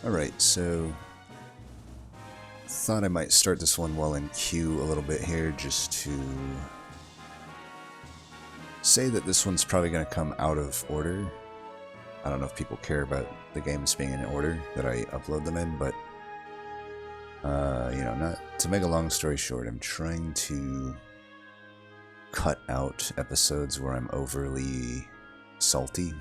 Alright, so thought I might start this one while in queue a little bit here, just to say that this one's probably going to come out of order. I don't know if people care about the games being in order that I upload them in, but you know, not to make a long story short, I'm trying to cut out episodes where I'm overly salty.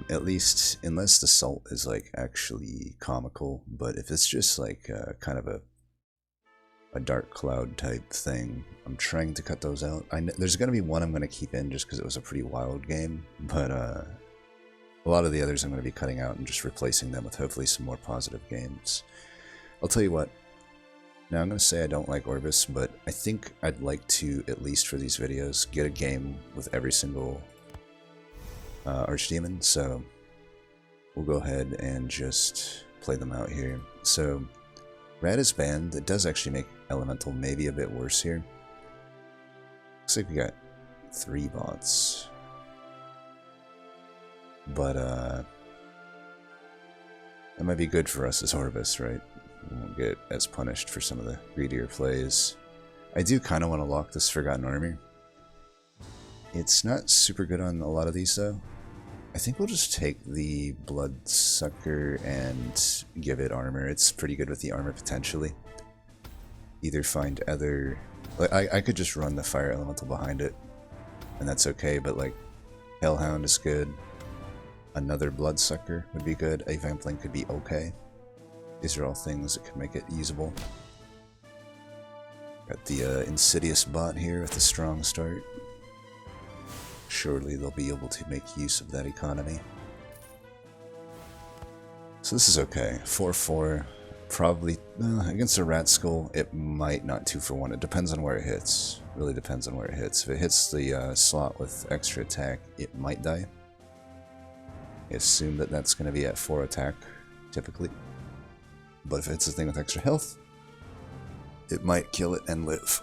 At least unless the salt is like actually comical, but if it's just like kind of a dark cloud type thing, I'm trying to cut those out. There's going to be one I'm going to keep in just because it was a pretty wild game, but a lot of the others I'm going to be cutting out and just replacing them with hopefully some more positive games. I'll tell you what, now I'm going to say I don't like Orbus, but I think I'd like to, at least for these videos, get a game with every single Archdemon, so we'll go ahead and just play them out here. So, Rad is banned. It does actually make Elemental maybe a bit worse here. Looks like we got 3 bots. But, that might be good for us as Orbus, right? We won't get as punished for some of the greedier plays. I do kind of want to lock this Forgotten Army. It's not super good on a lot of these, though. I think we'll just take the Bloodsucker and give it armor. It's pretty good with the armor, potentially. Either find other... Like, I could just run the Fire Elemental behind it, and that's okay, but, like, Hellhound is good. Another Bloodsucker would be good. A Vampling could be okay. These are all things that could make it usable. Got the Insidious bot here with a strong start. Surely they'll be able to make use of that economy. So this is okay. 4-4. Probably against a Rat Skull, it might not 2-for-1. It depends on where it hits. Really depends on where it hits. If it hits the slot with extra attack, it might die. I assume that that's going to be at 4 attack, typically. But if it's a thing with extra health, it might kill it and live.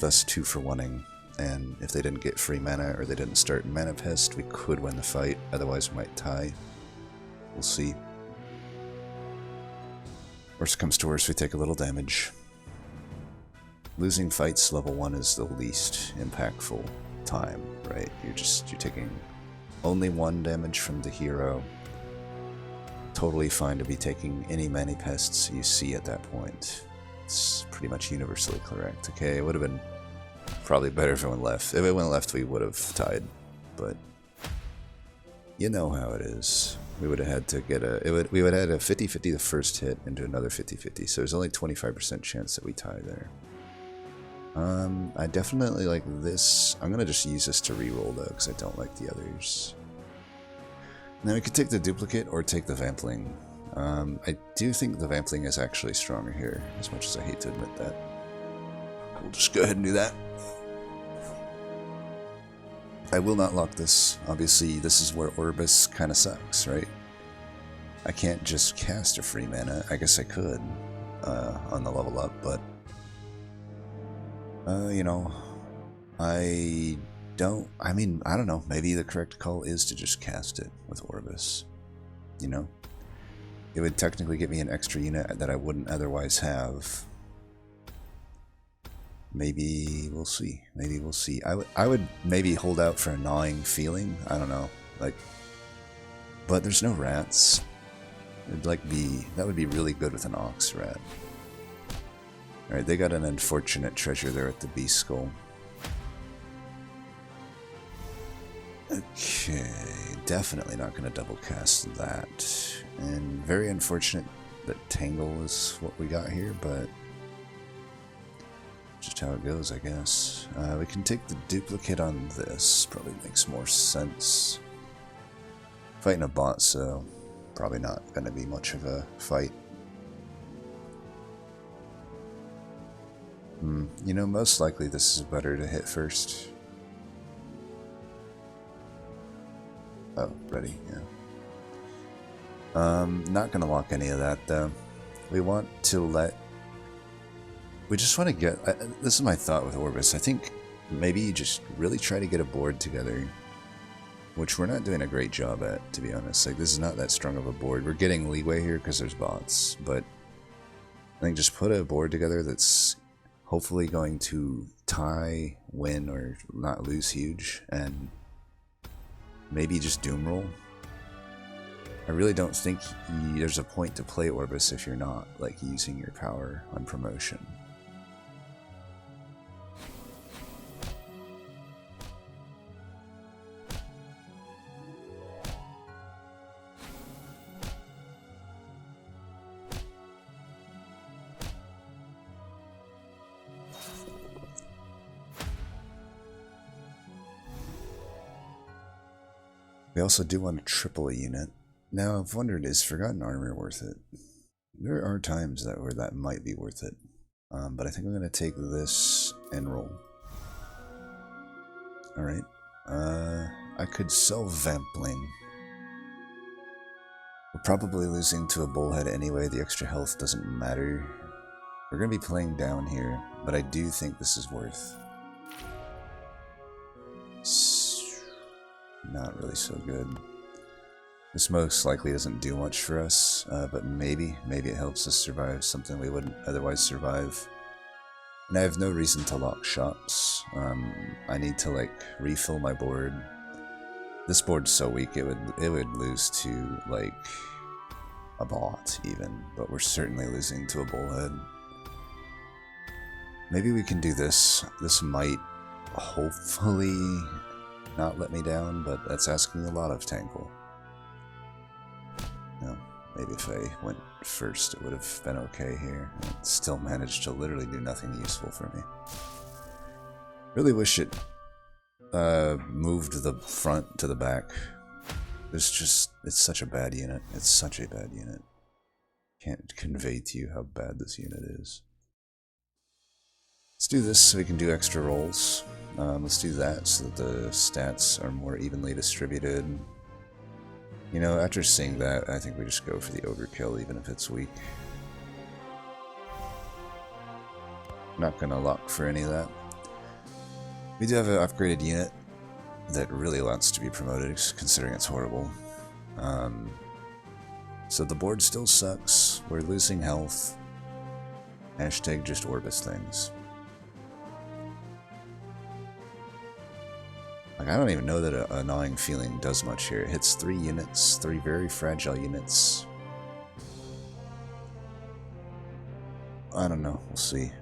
Thus 2-for-1ing. And if they didn't get free mana or they didn't start Mana Pest, we could win the fight. Otherwise, we might tie. We'll see. Worst comes to worst, we take a little damage. Losing fights level 1 is the least impactful time, right? You're taking only 1 damage from the hero. Totally fine to be taking any Mana Pests you see at that point. It's pretty much universally correct. Okay, it would have been probably better if it went left. If it went left, we would have tied, but you know how it is. We would have had to get we would have had a 50-50 the first hit into another 50-50, so there's only 25% chance that we tie there. I definitely like this. I'm gonna just use this to reroll though, because I don't like the others. Now we could take the duplicate or take the Vampling. I do think the Vampling is actually stronger here, as much as I hate to admit that. We'll just go ahead and do that. I will not lock this. Obviously, this is where Orbus kind of sucks, right? I can't just cast a free mana. I guess I could on the level up, but you know, I don't know. Maybe the correct call is to just cast it with Orbus. You know? It would technically give me an extra unit that I wouldn't otherwise have. Maybe we'll see. Maybe we'll see. I would maybe hold out for a gnawing feeling. I don't know. Like, but there's no rats. It'd like that would be really good with an Ox rat. Alright, they got an unfortunate treasure there at the Beast Skull. Okay, definitely not going to double cast that. And very unfortunate that Tangle is what we got here, but just how it goes, I guess. We can take the duplicate on this. Probably makes more sense. Fighting a bot, so probably not going to be much of a fight. You know, most likely this is better to hit first. Oh, ready, yeah. Not gonna lock any of that though. We want to we just want to get, this is my thought with Orbus. I think maybe you just really try to get a board together which we're not doing a great job at, to be honest. Like, this is not that strong of a board. We're getting leeway here because there's bots, but I think just put a board together that's hopefully going to tie, win, or not lose huge, and maybe just doom roll. I really don't think there's a point to play Orbus if you're not like using your power on promotion. We also do want to triple a unit. Now, I've wondered, is Forgotten Armor worth it? There are times where that might be worth it. But I think I'm going to take this and roll. Alright. I could sell Vampling. We're probably losing to a Bullhead anyway. The extra health doesn't matter. We're going to be playing down here, but I do think this is worth. Not really so good. This most likely doesn't do much for us, but maybe it helps us survive something we wouldn't otherwise survive. And I have no reason to lock shops. I need to like refill my board. This board's so weak it would lose to like a bot even, but we're certainly losing to a Bullhead. Maybe we can do this. This might hopefully not let me down, but that's asking a lot of Tankle. No, maybe if I went first it would have been okay here. It still managed to literally do nothing useful for me. Really wish it moved the front to the back. It's such a bad unit. It's such a bad unit. Can't convey to you how bad this unit is. Let's do this so we can do extra rolls. Let's do that so that the stats are more evenly distributed. You know, after seeing that, I think we just go for the overkill, even if it's weak. Not gonna lock for any of that. We do have an upgraded unit that really wants to be promoted, considering it's horrible. So the board still sucks. We're losing health. Hashtag just Orbus things. Like, I don't even know that a gnawing feeling does much here. It hits 3 units, 3 very fragile units. I don't know, we'll see.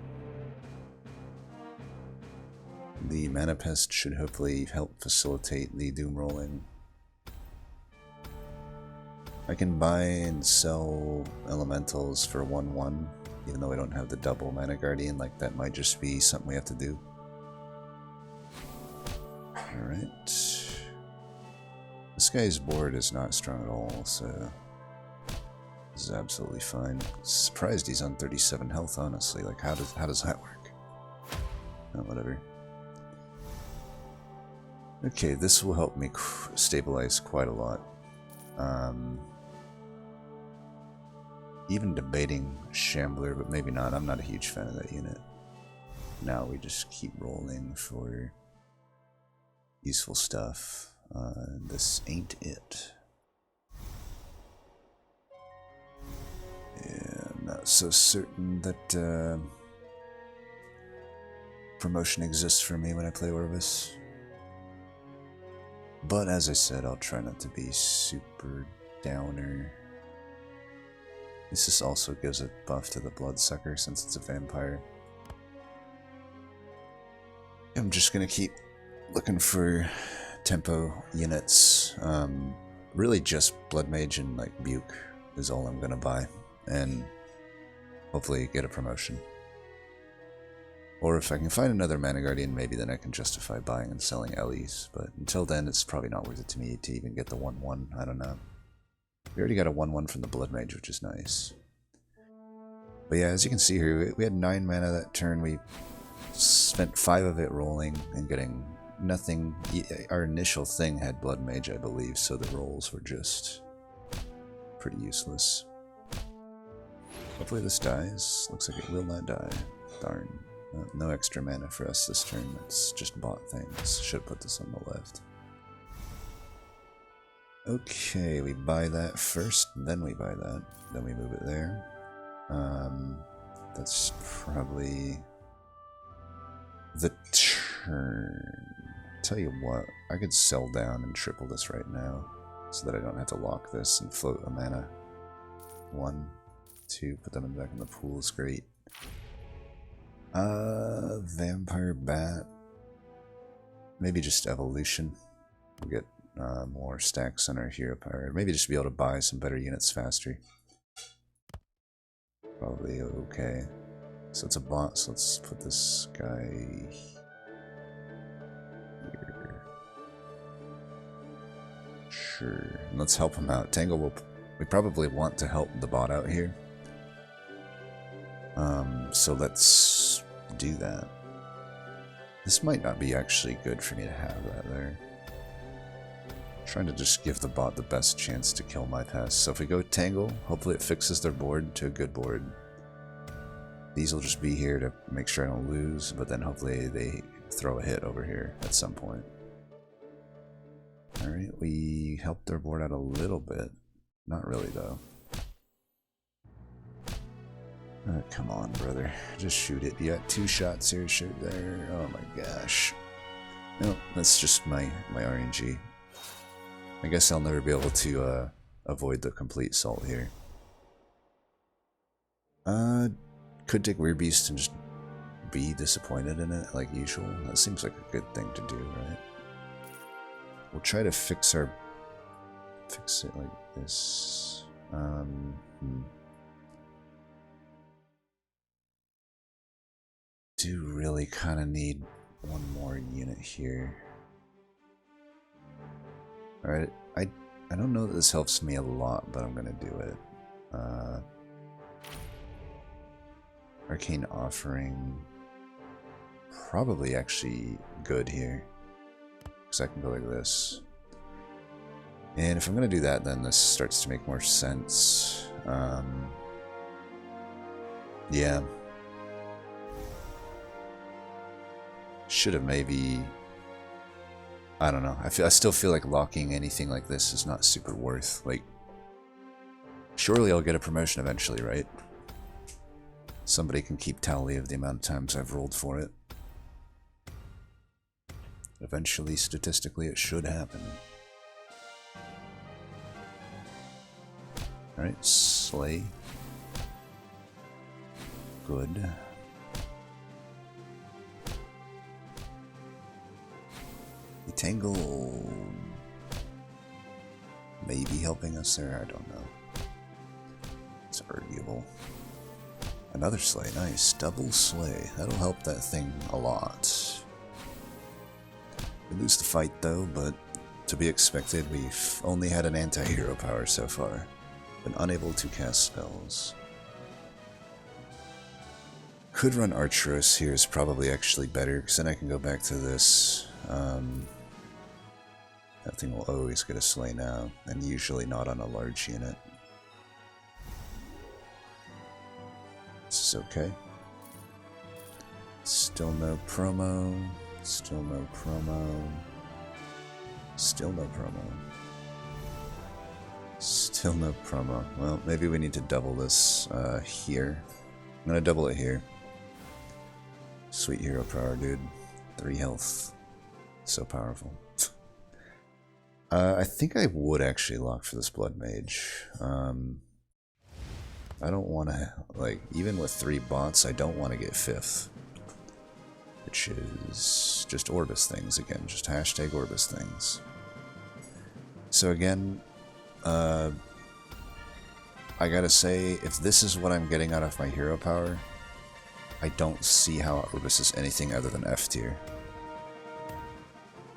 The Mana Pest should hopefully help facilitate the doom rolling. I can buy and sell elementals for 1/1, even though I don't have the double Mana Guardian. Like, that might just be something we have to do. Alright. This guy's board is not strong at all, so this is absolutely fine. Surprised he's on 37 health, honestly. Like, how does that work? Oh, whatever. Okay, this will help me stabilize quite a lot. Even debating Shambler, but maybe not. I'm not a huge fan of that unit. Now we just keep rolling for useful stuff. This ain't it. Yeah, I'm not so certain that promotion exists for me when I play Orbus. But as I said, I'll try not to be super downer. This also gives a buff to the Bloodsucker since it's a vampire. I'm just gonna keep looking for tempo units. Really just Blood Mage and like Buke is all I'm gonna buy, and hopefully get a promotion. Or if I can find another Mana Guardian, maybe then I can justify buying and selling Ellie's. But until then, it's probably not worth it to me to even get the 1/1. I don't know. We already got a 1/1 from the Blood Mage, which is nice. But yeah, as you can see here, we had 9 mana that turn. We spent 5 of it rolling and getting nothing. Our initial thing had Blood Mage, I believe, so the rolls were just pretty useless. Hopefully this dies. Looks like it will not die. Darn. No extra mana for us this turn. It's just bot things. Should put this on the left. Okay, we buy that first, then we buy that, then we move it there. That's probably the turn. Tell you what, I could sell down and triple this right now, so that I don't have to lock this and float a mana. 1, 2, put them back in the pool is great. Vampire Bat. Maybe just evolution. We'll get more stacks on our hero power. Maybe just be able to buy some better units faster. Probably okay. So it's a bot, so let's put this guy here. Sure. And let's help him out. Tangle will... We probably want to help the bot out here. So let's do that. This might not be actually good for me to have that there. I'm trying to just give the bot the best chance to kill my pest. So if we go Tangle, hopefully it fixes their board to a good board. These will just be here to make sure I don't lose, but then hopefully they throw a hit over here at some point. Alright, we helped their board out a little bit. Not really, though. Come on, brother. Just shoot it. You got 2 shots here, shoot there. Oh my gosh. No, that's just my RNG. I guess I'll never be able to avoid the complete salt here. Could take Weird Beast and just be disappointed in it, like usual. That seems like a good thing to do, right? We'll try to fix it like this. Do really kind of need one more unit here. Alright, I don't know that this helps me a lot, but I'm gonna do it. Arcane Offering. Probably actually good here. Because I can go like this. And if I'm gonna do that, then this starts to make more sense. Yeah. Should have maybe... I don't know. I still feel like locking anything like this is not super worth. Like, surely I'll get a promotion eventually, right? Somebody can keep tally of the amount of times I've rolled for it. Eventually, statistically, it should happen. Alright, Slay. Good. Tangle. Maybe helping us there, I don't know. It's arguable. Another Slay, nice. Double Slay. That'll help that thing a lot. We lose the fight though, but to be expected, we've only had an anti-hero power so far. Been unable to cast spells. Could run Archeros here is probably actually better, because then I can go back to this. That thing will always get a Slay now, and usually not on a large unit. This is okay. Still no promo. Still no promo. Still no promo. Still no promo. Well, maybe we need to double this here. I'm gonna double it here. Sweet hero power, dude. 3 health. So powerful. I think I would actually lock for this Blood Mage. I don't want to, like, even with 3 bots, I don't want to get 5th. Which is just Orbus things again, just hashtag Orbus things. So again, I gotta say, if this is what I'm getting out of my hero power, I don't see how Orbus is anything other than F tier.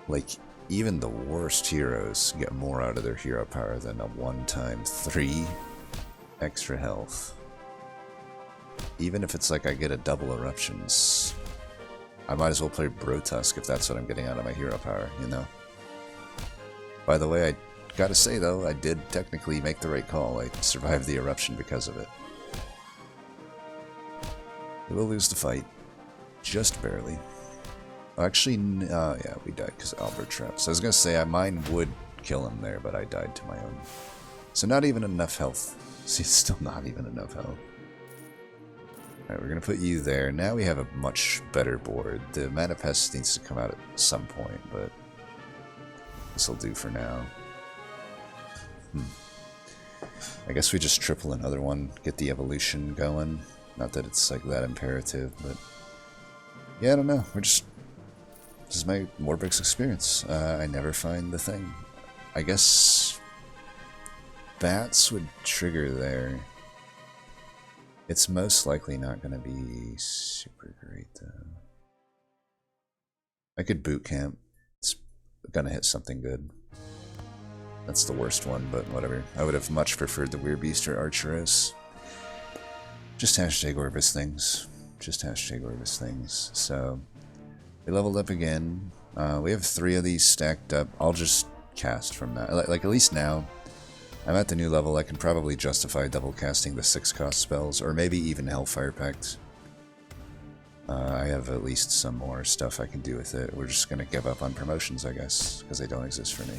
Like, even the worst heroes get more out of their hero power than a 1x 3 extra health. Even if it's like I get a double eruptions, I might as well play Brotusk if that's what I'm getting out of my hero power, you know? By the way, I gotta say though, I did technically make the right call. I survived the eruption because of it. We will lose the fight. Just barely. Actually, yeah, we died because of Albert Trap. So I was gonna say, mine would kill him there, but I died to my own. So not even enough health. See, still not even enough health. Alright, we're going to put you there. Now we have a much better board. The Mana Pest needs to come out at some point, but this will do for now. I guess we just triple another one, get the evolution going. Not that it's like that imperative, but yeah, I don't know. This is my Orbus experience. I never find the thing. I guess bats would trigger there. It's most likely not going to be super great though. I could boot camp. It's gonna hit something good. That's the worst one, but whatever. I would have much preferred the Weird Beast or Archeros. Just hashtag Orbus things. Just hashtag Orbus things. So, we leveled up again. We have 3 of these stacked up. I'll just cast from that. Like at least now, I'm at the new level. I can probably justify double casting the 6-cost spells, or maybe even Hellfire Pact. I have at least some more stuff I can do with it. We're just going to give up on promotions, I guess, because they don't exist for me.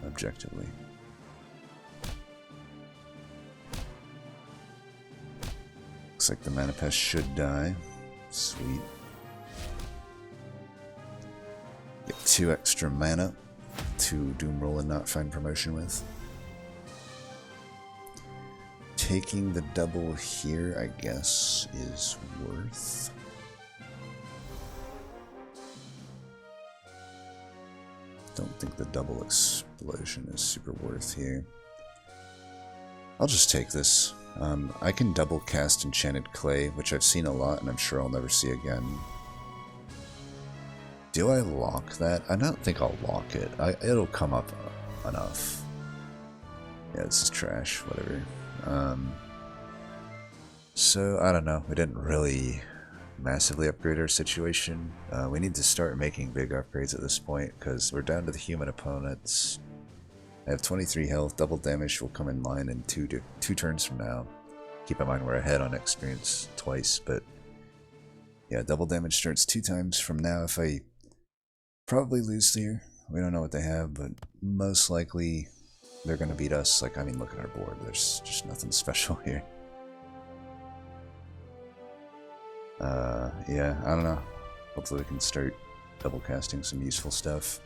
Objectively. Looks like the Mana Pest should die. Sweet. Get 2 extra mana to Doom Roll and not find promotion with. Taking the double here, I guess, is worth. Don't think the double explosion is super worth here. I'll just take this. I can double cast Enchanted Clay, which I've seen a lot and I'm sure I'll never see again. Do I lock that? I don't think I'll lock it. It'll come up enough. Yeah, this is trash, whatever. So, I don't know. We didn't really massively upgrade our situation. We need to start making big upgrades at this point because we're down to the human opponents. I have 23 health, double damage will come in line in two turns from now. Keep in mind we're ahead on experience twice, but yeah, double damage starts 2 times from now. If I probably lose here, we don't know what they have, but most likely they're going to beat us. Like, I mean, look at our board, there's just nothing special here. Yeah, I don't know. Hopefully we can start double casting some useful stuff.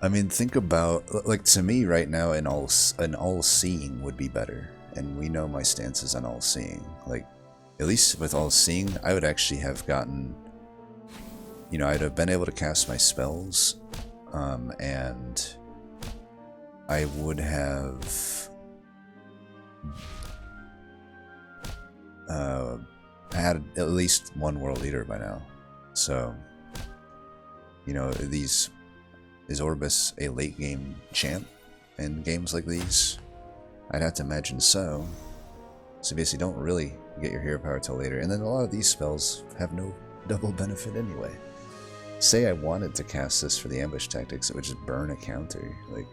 I mean, think about, like, to me right now, an all-seeing would be better. And we know my stance is on all-seeing. Like, at least with all-seeing, I would actually have gotten, you know, I'd have been able to cast my spells, and I would have had at least 1 World Eater by now. So, you know, is Orbus a late game champ in games like these? I'd have to imagine so. So basically don't really get your hero power till later. And then a lot of these spells have no double benefit anyway. Say I wanted to cast this for the ambush tactics, it would just burn a counter. Like,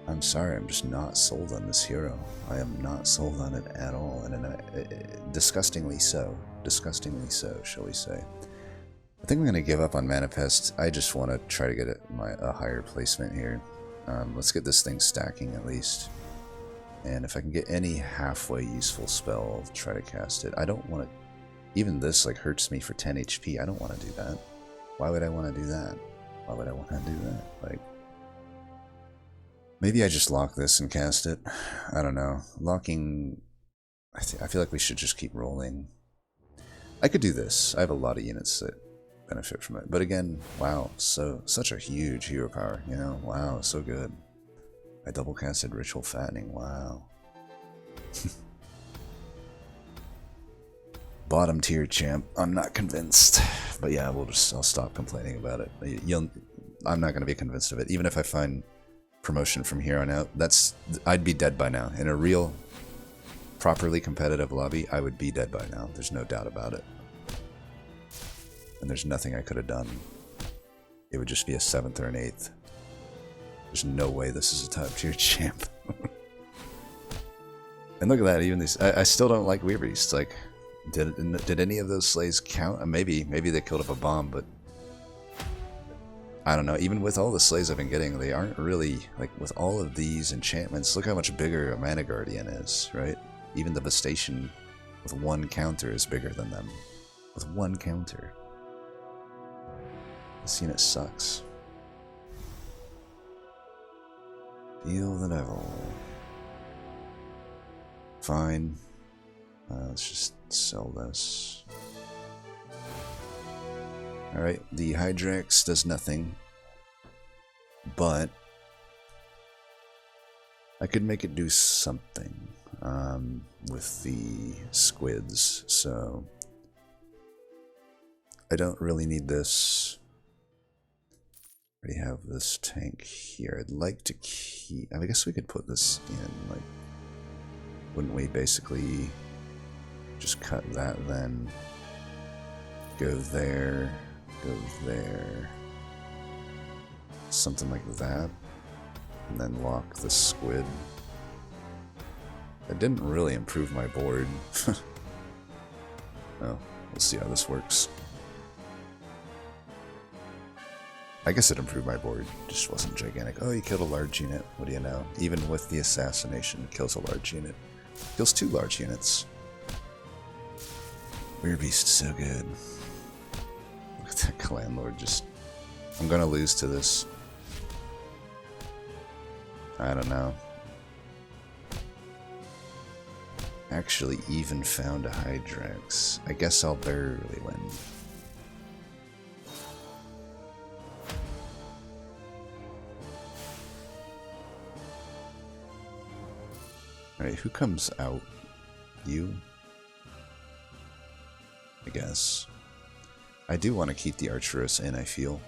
I'm sorry, I'm just not sold on this hero. I am not sold on it at all, and disgustingly so. Disgustingly so, shall we say. I think I'm going to give up on Mana Pest. I just want to try to get a higher placement here. Let's get this thing stacking at least. And if I can get any halfway useful spell, I'll try to cast it. I don't want to... Even this like hurts me for 10 HP. I don't want to do that. Why would I want to do that? Why would I want to do that? Like... Maybe I just lock this and cast it. I don't know. Locking... I feel like we should just keep rolling. I could do this. I have a lot of units that benefit from it. But again, wow. Such a huge hero power, you know? Wow, so good. I double casted Ritual Fattening. Wow. Bottom tier champ. I'm not convinced. But yeah, I'll stop complaining about it. I'm not going to be convinced of it. Even if I find promotion from here on out, I'd be dead by now. In a real, properly competitive lobby, I would be dead by now. There's no doubt about it. And there's nothing I could have done. It would just be a 7th or an 8th. There's no way this is a top tier champ. And look at that, even these, I still don't like Weird Beasts. Like, did any of those slays count? Maybe they killed up a bomb, but I don't know, even with all the slays I've been getting, they aren't really, like, with all of these enchantments, look how much bigger a Mana Guardian is, right? Even the Devastation with one counter is bigger than them. With one counter. This unit sucks. Heal the devil. Fine. Let's just sell this. Alright, the Hydrax does nothing. But I could make it do something with the squids, so I don't really need this. I already have this tank here. I'd like to keep... I guess we could put this in, like... Wouldn't we basically just cut that then? Go there, go there. Something like that. And then lock the squid. That didn't really improve my board. Well, we'll see how this works. I guess it improved my board, just wasn't gigantic. Oh, you killed a large unit. What do you know? Even with the assassination, it kills a large unit. Kills 2 large units. Weird Beast, so good. Look at that Clan Lord just... I'm gonna lose to this. I don't know. Actually even found a Hydrax. I guess I'll barely win. Alright, who comes out? You? I guess. I do want to keep the Archeress in, I feel.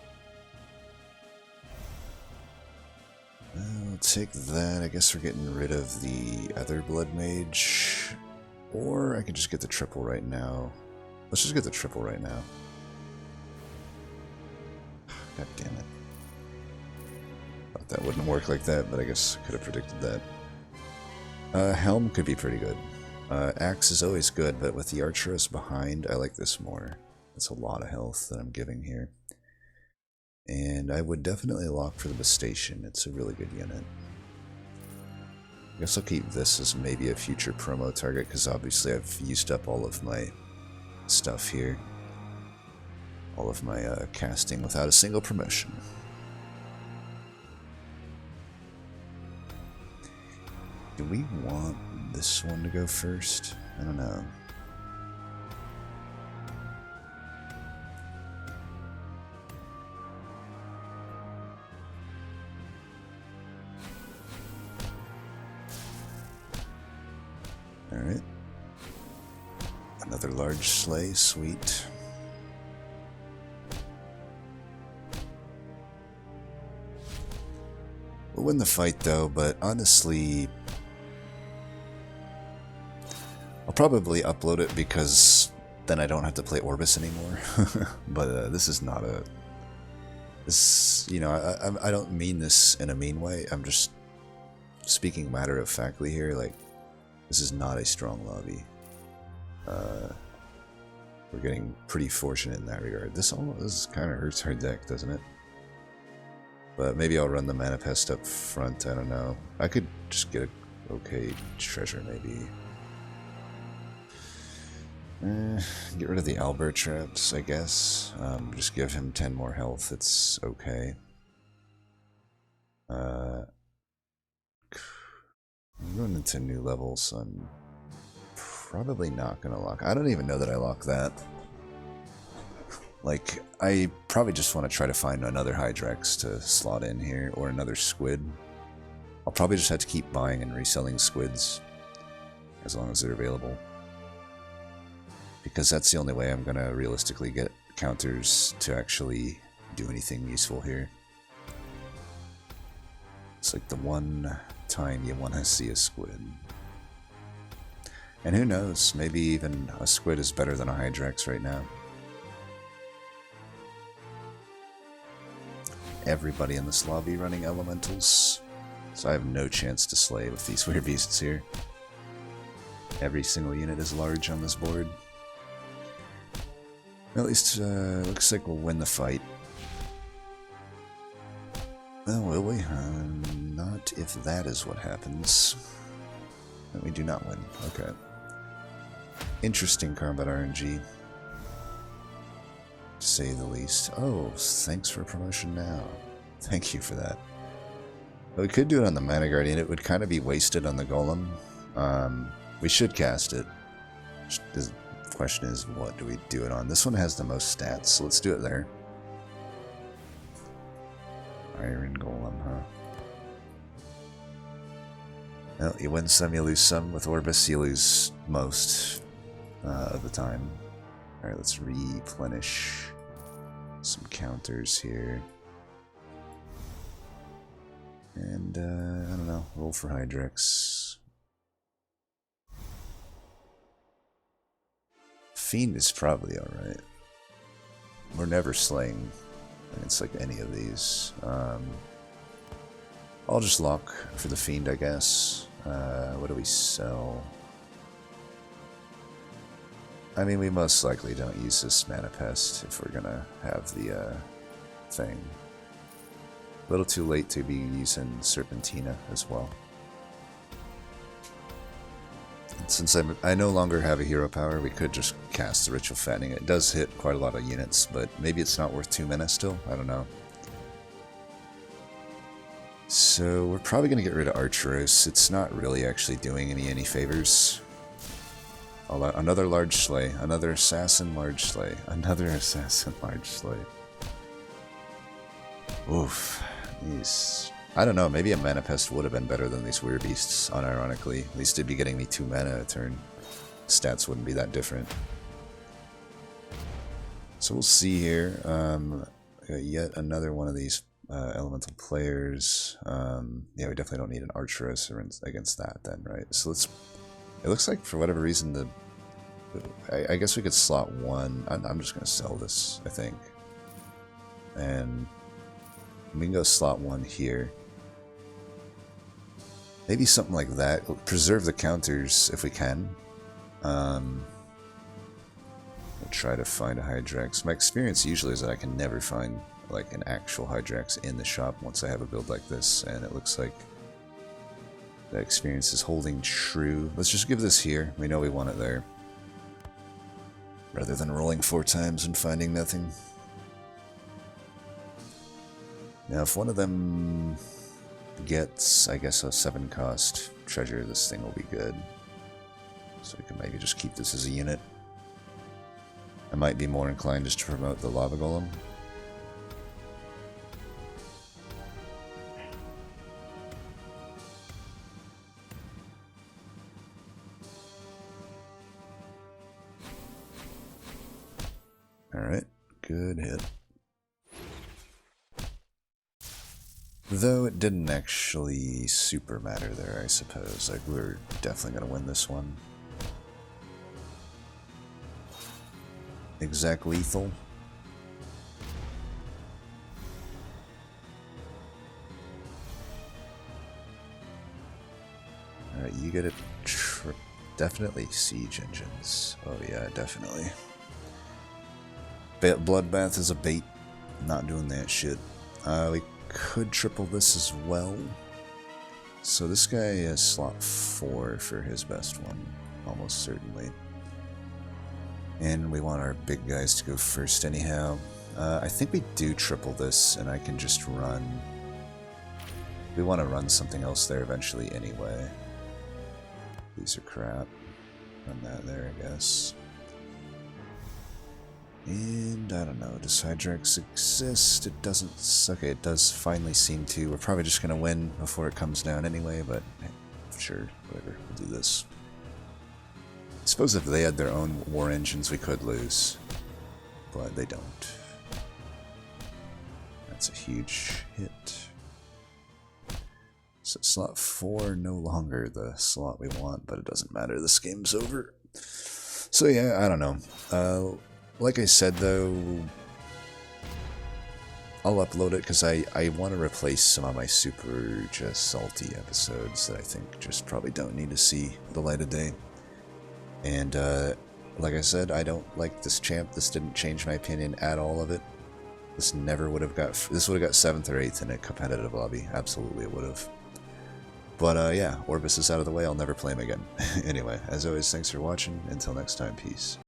I'll take that. I guess we're getting rid of the other Blood Mage. Or I can just get the triple right now. Let's just get the triple right now. God damn it. Thought that wouldn't work like that, but I guess I could have predicted that. Helm could be pretty good. Axe is always good, but with the Archeress behind, I like this more. It's a lot of health that I'm giving here. And I would definitely lock for the Bastation. It's a really good unit. I guess I'll keep this as maybe a future promo target, because obviously I've used up all of my stuff here. All of my casting without a single promotion. Do we want this one to go first? I don't know. Alright. Another large sleigh, sweet. We'll win the fight though, but honestly, I'll probably upload it because then I don't have to play Orbus anymore. But this is not a... This, you know, I don't mean this in a mean way. I'm just speaking matter-of-factly here. Like, this is not a strong lobby. We're getting pretty fortunate in that regard. This kind of hurts our deck, doesn't it? But maybe I'll run the Mana Pest up front. I don't know. I could just get a okay treasure, maybe. Get rid of the Albert traps, I guess. Just give him 10 more health. It's okay. I'm going into new levels, so I'm probably not going to lock. I don't even know that I lock that. Like, I probably just want to try to find another Hydrax to slot in here, or another squid. I'll probably just have to keep buying and reselling squids, as long as they're available. Because that's the only way I'm going to realistically get counters to actually do anything useful here. It's like the one time you want to see a squid. And who knows, maybe even a squid is better than a Hydrax right now. Everybody in this lobby running elementals, so I have no chance to slay with these weird beasts here. Every single unit is large on this board. At least, looks like we'll win the fight. Oh, will we? Not if that is what happens. And we do not win. Okay. Interesting combat RNG. To say the least. Oh, thanks for promotion now. Thank you for that. But we could do it on the Mana Guardian. It would kind of be wasted on the Golem. We should cast it. The question is, what do we do it on? This one has the most stats, so let's do it there. Iron Golem, huh? Well, you win some, you lose some. With Orbus, you lose most of the time. Alright, let's replenish some counters here. And, I don't know, roll for Hydrex. Fiend is probably alright. We're never slaying against like any of these. I'll just lock for the Fiend, I guess. What do we sell? I mean, we most likely don't use this Mana Pest if we're gonna have the thing. A little too late to be using Serpentina as well. And since I no longer have a hero power, we could just cast the Ritual Fattening. It does hit quite a lot of units, but maybe it's not worth 2 mana still? I don't know. So we're probably going to get rid of Archeros. It's not really actually doing any favors. Another large slay. Another assassin large slay. Another assassin large slay. Oof. These... I don't know, maybe a Mana Pest would have been better than these Weird Beasts, unironically. At least it'd be getting me 2 mana a turn. Stats wouldn't be that different. So we'll see here. Got yet another one of these elemental players. Yeah, we definitely don't need an Archeress against that then, right? So let's... It looks like for whatever reason the... I guess we could slot one. I'm just going to sell this, I think. And we can go slot one here. Maybe something like that. Preserve the counters if we can. We'll try to find a Hydrex. My experience usually is that I can never find like an actual Hydrex in the shop once I have a build like this, and it looks like that experience is holding true. Let's just give this here. We know we want it there. Rather than rolling 4 times and finding nothing. Now if one of them gets, I guess, a 7-cost treasure, this thing will be good. So we can maybe just keep this as a unit. I might be more inclined just to promote the Lava Golem. Alright, good hit. Though it didn't actually super matter there, I suppose. Like, we're definitely going to win this one. Exact lethal. Alright, you get it. Definitely siege engines. Oh yeah, definitely. Bloodbath is a bait. Not doing that shit. We could triple this as well. So this guy is slot 4 for his best one, almost certainly. And we want our big guys to go first anyhow. I think we do triple this, and I can just run... We want to run something else there eventually anyway. These are crap. Run that there, I guess. And I don't know, does Hydrex exist? It doesn't. Okay, it does finally seem to. We're probably just gonna win before it comes down anyway, but hey, sure, whatever, we'll do this. I suppose if they had their own war engines, we could lose, but they don't. That's a huge hit. So slot 4, no longer the slot we want, but it doesn't matter, this game's over. So yeah, I don't know. Like I said though, I'll upload it because I want to replace some of my super just salty episodes that I think just probably don't need to see the light of day. And like I said, I don't like this champ. This didn't change my opinion at all of it. This never would have got. This would have got 7th or 8th in a competitive lobby. Absolutely, it would have. But yeah, Orbus is out of the way. I'll never play him again. Anyway, as always, thanks for watching. Until next time, peace.